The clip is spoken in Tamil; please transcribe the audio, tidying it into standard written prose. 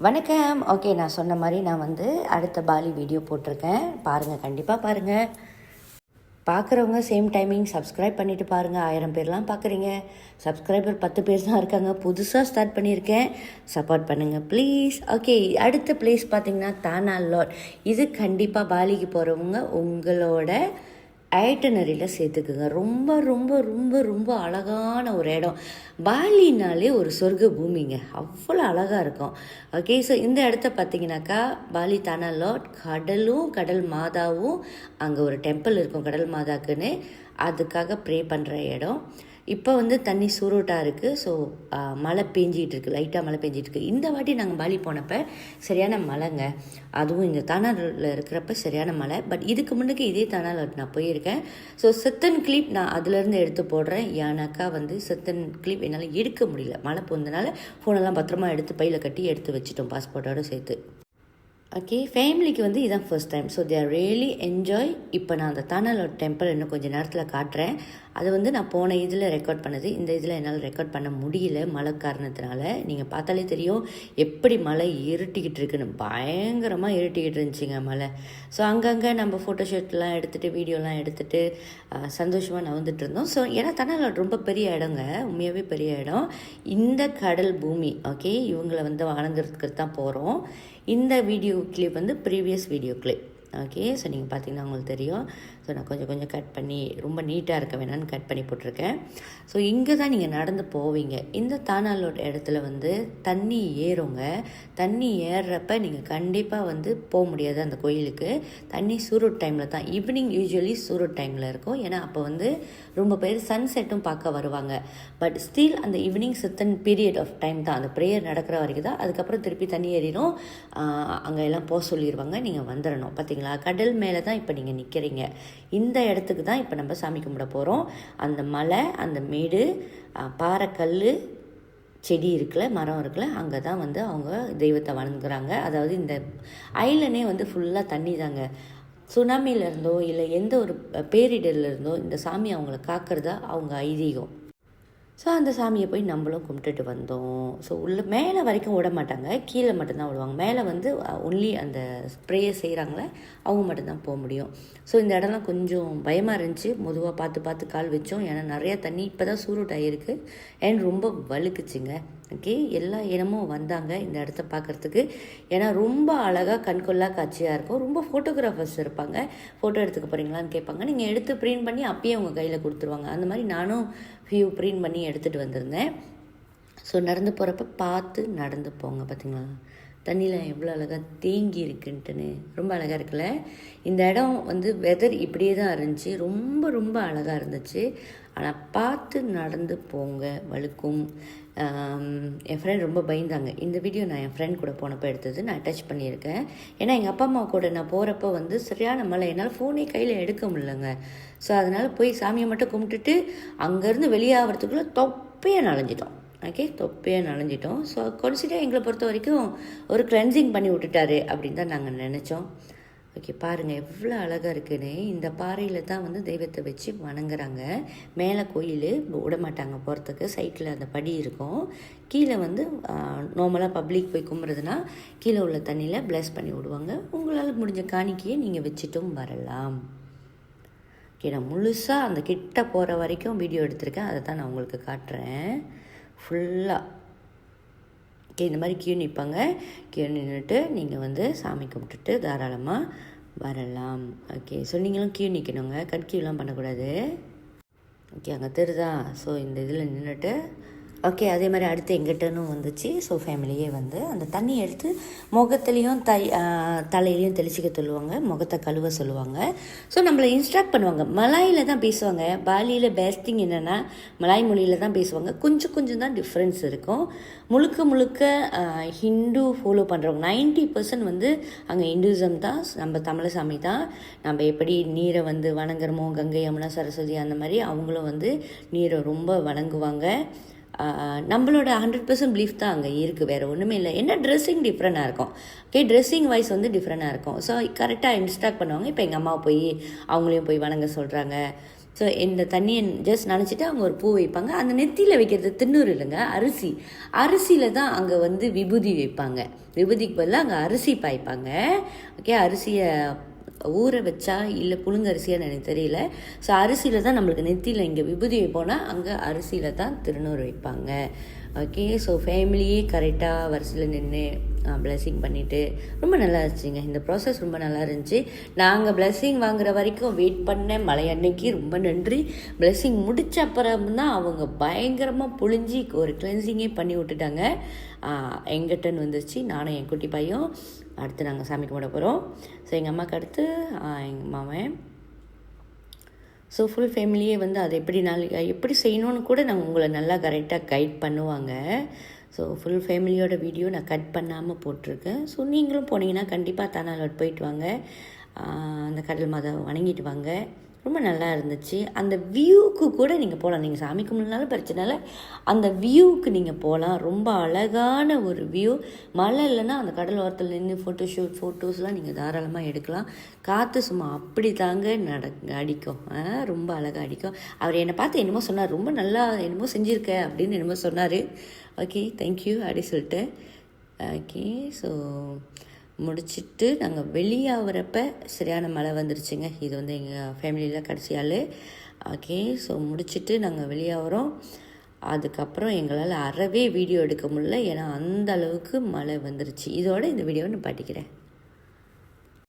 வணக்கம். ஓகே, நான் சொன்ன மாதிரி நான் வந்து அடுத்த பாலி வீடியோ போட்டிருக்கேன். பாருங்கள், கண்டிப்பாக பாருங்கள். பார்க்குறவங்க சேம் டைமிங் சப்ஸ்கிரைப் பண்ணிவிட்டு பாருங்கள். 1000 பேர்லாம் பார்க்குறீங்க, சப்ஸ்கிரைபர் 10 பேர் தான் இருக்காங்க. புதுசாக ஸ்டார்ட் பண்ணியிருக்கேன், சப்போர்ட் பண்ணுங்கள் ப்ளீஸ். ஓகே, அடுத்த பிளேஸ் பார்த்திங்கன்னா தானா லாட். இது கண்டிப்பாக பாலிக்கு போகிறவங்க உங்களோட ஐட்டனரியில் சேர்த்துக்குங்க. ரொம்ப ரொம்ப ரொம்ப ரொம்ப அழகான ஒரு இடம். பாலினாலே ஒரு சொர்க்க பூமிங்க, அவ்வளோ அழகாக இருக்கும். ஓகே, ஸோ இந்த இடத்த பார்த்தீங்கன்னாக்கா பாலி தானா லாட், கடலும் கடல் மாதாவும் அங்கே ஒரு டெம்பிள் இருக்கும் கடல் மாதாக்குன்னு, அதுக்காக ப்ரே பண்ணுற இடம். இப்போ வந்து தண்ணி சூரோட்டாக இருக்குது. ஸோ மழை பெஞ்சிகிட்டு இருக்குது, லைட்டாக மழை பெஞ்சிட்டு இருக்குது. இந்த வாட்டி நாங்கள் பாலி போனப்போ சரியான மழைங்க, அதுவும் இந்த தானாவில் இருக்கிறப்ப சரியான மழை. பட் இதுக்கு முன்னுக்கு இதே தானாவில் நான் போயிருக்கேன். ஸோ செத்தன் கிளிப் நான் அதுலேருந்து எடுத்து போடுறேன். ஏன்னாக்கா வந்து செத்தன் கிளிப் என்னால் எடுக்க முடியல, மழை போனதுனால. ஃபோனெல்லாம் பத்திரமா எடுத்து பையில் கட்டி எடுத்து வச்சுட்டோம் பாஸ்போர்ட்டோடு சேர்த்து. ஓகே, ஃபேமிலிக்கு வந்து இதுதான் first time. So they are really enjoy. இப்போ நான் அந்த தானாலோட டெம்பிள் இன்னும் கொஞ்சம் நேரத்தில் காட்டுறேன். அது வந்து நான் போன இதில் ரெக்கார்ட் பண்ணது, இந்த இதில் என்னால் ரெக்கார்ட் பண்ண முடியல மழை காரணத்தினால. நீங்கள் பார்த்தாலே தெரியும் எப்படி மழை இருட்டிக்கிட்டு இருக்குன்னு. பயங்கரமாக இருட்டிக்கிட்டு இருந்துச்சுங்க மழை. ஸோ அங்கங்கே நம்ம ஃபோட்டோஷூட்லாம் எடுத்துகிட்டு வீடியோலாம் எடுத்துகிட்டு சந்தோஷமாக நகர்ந்துட்டு இருந்தோம். ஸோ ஏன்னா தானாலோட் ரொம்ப பெரிய இடங்க, உண்மையாகவே பெரிய இடம். இந்த கடல் பூமி, ஓகே, இவங்களை வந்து வணங்குறதுக்கு தான் போகிறோம். இந்த வீடியோ கிளிப் வந்து previous video clip. Okay, so நீங்கள் பார்த்தீங்கன்னா உங்களுக்கு தெரியும். ஸோ நான் கொஞ்சம் கட் பண்ணி ரொம்ப நீட்டாக இருக்க வேணான்னு கட் பண்ணி போட்டிருக்கேன். ஸோ இங்கே தான் நீங்கள் நடந்து போவீங்க. இந்த தானாலோட இடத்துல வந்து தண்ணி ஏறுங்க. தண்ணி ஏறுறப்ப நீங்கள் கண்டிப்பாக வந்து போக முடியாது அந்த கோயிலுக்கு. தண்ணி சூரூட் டைமில் தான், ஈவினிங் யூஸ்வலி சூரூட் டைமில் இருக்கும். ஏன்னா அப்போ வந்து ரொம்ப பேர் சன்செட்டும் பார்க்க வருவாங்க. பட் ஸ்டில் அந்த ஈவினிங் சித்தன் பீரியட் ஆஃப் டைம் தான், அந்த ப்ரேயர் நடக்கிற வரைக்கும் தான். அதுக்கப்புறம் திருப்பி தண்ணி ஏறிடும், அங்கே எல்லாம் போக சொல்லிடுவாங்க, நீங்கள் வந்துடணும். பார்த்தீங்களா, கடல் மேலே தான் இப்போ நீங்கள் நிற்கிறீங்க. இந்த இடத்துக்கு தான் இப்போ நம்ம சாமி கும்பிட போகிறோம். அந்த மலை, அந்த மேடு, பாறைக்கல், செடி இருக்குல்ல, மரம் இருக்குல்ல, அங்கே தான் வந்து அவங்க தெய்வத்தை வணங்குறாங்க. அதாவது இந்த ஐலண்டே வந்து ஃபுல்லாக தண்ணி தாங்க. சுனாமியிலேருந்தோ இல்லை எந்த ஒரு பேரிடர்லேருந்தோ இந்த சாமி அவங்கள காக்கிறதா அவங்க ஐதீகம். ஸோ அந்த சாமியை போய் நம்மளும் கும்பிட்டுட்டு வந்தோம். ஸோ உள்ளே மேலே வரைக்கும் விட மாட்டாங்க, கீழே மட்டும்தான் விடுவாங்க. மேலே வந்து ஒன்லி அந்த ப்ரேயர் செய்கிறாங்களே அவங்க மட்டும்தான் போக முடியும். ஸோ இந்த இடம்லாம் கொஞ்சம் பயமாக இருந்துச்சு, மெதுவாக பார்த்து கால் வச்சோம். ஏன்னா நிறையா தண்ணி இப்போ தான் சூரூட் ஆகிருக்கு அண்ட் ரொம்ப வழுக்குச்சுங்க. ஓகே, எல்லா இடமும் வந்தாங்க இந்த இடத்த பார்க்குறதுக்கு. ஏன்னா ரொம்ப அழகாக கண்கொள்ளா காட்சியாக இருக்கும். ரொம்ப ஃபோட்டோகிராஃபர்ஸ் இருப்பாங்க, ஃபோட்டோ எடுத்துக்க போகிறீங்களான்னு கேட்பாங்க. நீங்கள் எடுத்து ப்ரிண்ட் பண்ணி அப்பயே அவங்க கையில் கொடுத்துருவாங்க. அந்த மாதிரி நானும் ஃபியூ ப்ரிண்ட் பண்ணி எடுத்துகிட்டு வந்திருந்தேன். ஸோ நடந்து போகிறப்ப பார்த்து நடந்து போங்க. பார்த்தீங்களா தண்ணியில் எவ்வளோ அழகாக தேங்கி இருக்குன்ட்டுன்னு, ரொம்ப அழகாக இருக்குல்ல. இந்த இடம் வந்து வெதர் இப்படியே தான் இருந்துச்சு, ரொம்ப ரொம்ப அழகாக இருந்துச்சு. ஆனால் பார்த்து நடந்து போங்க, வழுக்கும். என் ஃப்ரெண்ட் ரொம்ப பயந்தாங்க. இந்த வீடியோ நான் என் ஃப்ரெண்ட் கூட போனப்போ எடுத்தது, நான் அட்டாச் பண்ணியிருக்கேன். ஏன்னா எங்கள் அப்பா அம்மா கூட நான் போகிறப்போ வந்து சரியான மழை, என்னால் ஃபோனே கையில் எடுக்க முடியலங்க. ஸோ அதனால் போய் சாமியை மட்டும் கும்பிட்டுட்டு அங்கேருந்து வெளியாகிறதுக்குள்ளே தொப்பையாக நனைஞ்சிட்டோம். ஓகே, தொப்பையாக நனைஞ்சிட்டோம். ஸோ கன்சிடர் எங்களை பொறுத்த வரைக்கும் ஒரு கிளென்சிங் பண்ணி விட்டுட்டாரு அப்படின்னு தான் நாங்கள் நினச்சோம். ஓகே, பாருங்கள் எவ்வளோ அழகாக இருக்குன்னு. இந்த பாறையில் தான் வந்து தெய்வத்தை வச்சு வணங்குறாங்க. மேலே கோயில் விட மாட்டாங்க போகிறதுக்கு, சைட்டில் அந்த படி இருக்கும். கீழே வந்து நார்மலாக பப்ளிக் போய் கும்பிட்றதுனா கீழே உள்ள தண்ணியில் ப்ளஸ் பண்ணி விடுவாங்க. உங்களால் முடிஞ்ச காணிக்கையை நீங்கள் வச்சுட்டும் வரலாம். ஓகே, நான் முழுசாக அந்த கிட்ட போகிற வரைக்கும் வீடியோ எடுத்திருக்கேன், அதை தான் நான் உங்களுக்கு காட்டுறேன் ஃபுல்லாக. ஓகே, இந்த மாதிரி கியூ நிற்பாங்க. கியூ நின்றுட்டு நீங்கள் வந்து சாமி கும்பிட்டுட்டு தாராளமாக வரலாம். ஓகே, ஸோ நீங்களும் கியூ நிற்கணுங்க, கட் கியூலாம் பண்ணக்கூடாது. ஓகே, அங்கே தெரியுதா. ஸோ இந்த இதில் நின்றுட்டு ஓகே, அதே மாதிரி அடுத்து எங்கிட்டனும் வந்துச்சு. ஸோ ஃபேமிலியே வந்து அந்த தண்ணி எடுத்து முகத்துலேயும் தலையிலையும் தெளிச்சிக்க சொல்லுவாங்க, முகத்தை கழுவ சொல்லுவாங்க. ஸோ நம்மளை இன்ஸ்ட்ரக்ட் பண்ணுவாங்க. மலாயில் தான் பேசுவாங்க. பாலியில் பெஸ்ட் திங் என்னென்னா மலாய் மொழியில் தான் பேசுவாங்க. கொஞ்சம் தான் டிஃப்ரென்ஸ் இருக்கும். முழுக்க ஹிந்து ஃபாலோ பண்ணுறவங்க 90% வந்து அங்கே இந்துசம் தான். நம்ம தமிழ் சாமி தான். நம்ம எப்படி நீரை வந்து வணங்குறோமோ, கங்கை யமுனா சரஸ்வதி அந்த மாதிரி அவங்களும் வந்து நீரை ரொம்ப வணங்குவாங்க. நம்மளோட 100% பிலீஃப் தான் அங்கே இருக்குது, வேறு ஒன்றுமே இல்லை. என்ன ட்ரெஸ்ஸிங் டிஃப்ரெண்ட்டாக இருக்கும். ஓகே, ட்ரெஸ்ஸிங் வைஸ் வந்து டிஃப்ரெண்ட்டாக இருக்கும். ஸோ கரெக்டாக இன்ஸ்ட்ரக்ட் பண்ணுவாங்க. இப்போ எங்கள் அம்மாவை போய் அவங்களையும் போய் வணங்க சொல்கிறாங்க. ஸோ இந்த தண்ணியை ஜஸ்ட் நினச்சிட்டு அவங்க ஒரு பூ வைப்பாங்க. அந்த நெத்தியில் வைக்கிறது திண்ணூறு இல்லைங்க, அரிசி. அரிசியில் தான் அங்கே வந்து விபூதி வைப்பாங்க. விபூதிக்கு பதிலாக அங்கே அரிசி பாய்ப்பாங்க. ஓகே, அரிசியை ஊற வச்சா இல்லை புழுங்க அரிசியான்னு எனக்கு தெரியல. ஸோ அரிசியில் தான் நம்மளுக்கு நெத்தியில் இங்கே விபூதி வைப்போன்னா அங்கே அரிசியில் தான் திருநூறு வைப்பாங்க. ஓகே, ஸோ ஃபேமிலியே கரெக்டாக வரிசையில் நின்று பிளெஸ்ஸிங் பண்ணிவிட்டு ரொம்ப நல்லா இருந்துச்சுங்க. இந்த ப்ராசஸ் ரொம்ப நல்லா இருந்துச்சு. நாங்கள் பிளெஸ்ஸிங் வாங்குற வரைக்கும் வெயிட் பண்ண மலை அன்னைக்கு ரொம்ப நன்றி. பிளெஸ்ஸிங் முடித்த அப்புறம் தான் அவங்க பயங்கரமாக புழிஞ்சி ஒரு கிளென்சிங்கே பண்ணி விட்டுட்டாங்க. எங்கிட்டன் வந்துருச்சு. நானும் என் குட்டி பையன் அடுத்து நாங்கள் சாமி கும்பிட போகிறோம். ஸோ எங்கள் அம்மாவுக்கு அடுத்து எங்கள் மாமன். ஸோ ஃபுல் ஃபேமிலியே வந்து அதை எப்படி செய்யணும்னு கூட நாங்கள் உங்களை நல்லா கரெக்டாக கைட் பண்ணுவாங்க. ஸோ ஃபுல் ஃபேமிலியோட வீடியோ நான் கட் பண்ணாமல் போட்டிருக்கேன். ஸோ நீங்களும் போனீங்கன்னா கண்டிப்பாக தானாலோட் போயிட்டு வாங்க, அந்த கடல் மாதா வணங்கிட்டு வாங்க. ரொம்ப நல்லா இருந்துச்சு. அந்த வியூவுக்கு கூட நீங்கள் போகலாம். நீங்கள் சாமி கும்பிட்னாலும் பிரச்சனை இல்லை, அந்த வியூவுக்கு நீங்கள் போகலாம். ரொம்ப அழகான ஒரு வியூ. மழை இல்லைன்னா அந்த கடல் ஓரத்தில் நின்று ஃபோட்டோஸ்லாம் நீங்கள் தாராளமாக எடுக்கலாம். காற்று சும்மா அப்படி தாங்க அடிக்கும், ரொம்ப அழகாக அடிக்கும். அவர் என்னை பார்த்து என்னமோ சொன்னார், ரொம்ப நல்லா என்னமோ செஞ்சுருக்க அப்படின்னு என்னமோ சொன்னார். ஓகே, தேங்க்யூ அப்படி சொல்லிட்டு. ஓகே, ஸோ முடிச்சுட்டு நாங்கள் வெளியாகிறப்ப சரியான மழை வந்துருச்சுங்க. இது வந்து எங்கள் ஃபேமிலியில் கடைசி ஆள். ஓகே, ஸோ முடிச்சுட்டு நாங்கள் வெளியாகிறோம். அதுக்கப்புறம் எங்களால் அறவே வீடியோ எடுக்க முடியல, ஏன்னா அந்த அளவுக்கு மழை வந்துருச்சு. இதோட இந்த வீடியோவை நான் பாட்டிக்கிறேன்.